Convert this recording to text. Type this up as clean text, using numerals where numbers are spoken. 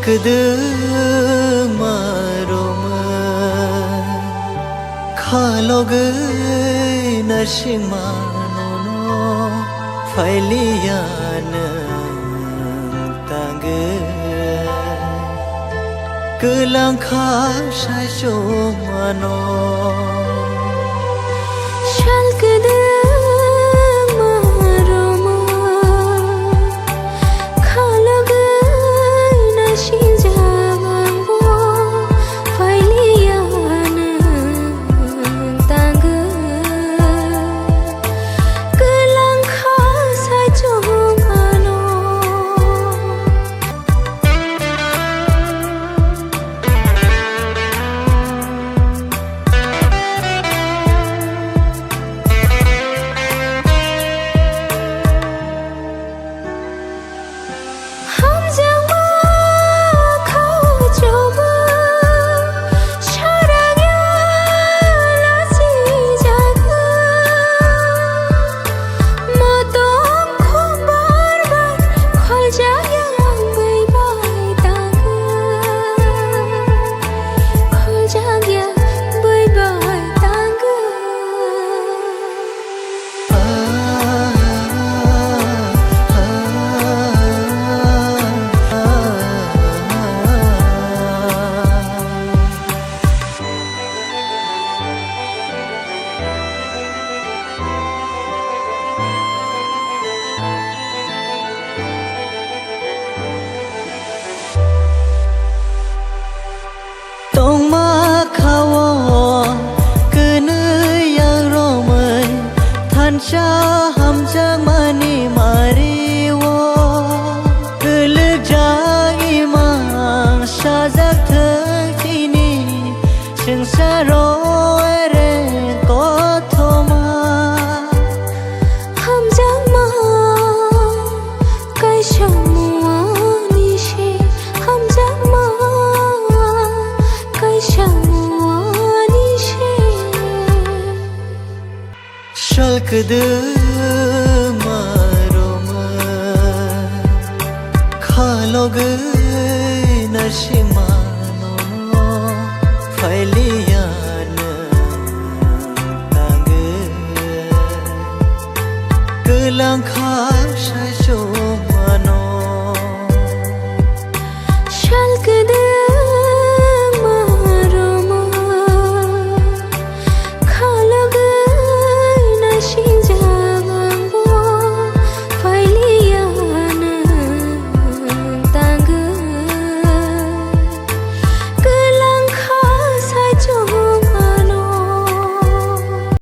Şalkıdı maroma Khalogı narsimanono Failiyanın tangı Kelang khasai chomano Şalkıdı maroma Khalogı narsimanono Failiyanın tangı Kelang khasai chomano Cha ham jang mani mari wo Kelek jang imang shazak thang tini Sing saro ere ko thoma Ham jang ma kai shamua nishi Ham jang ma kai shamua nishi Şalkıdı maroma Khalogı narsimanono Failiyanın tangı Kelang khasai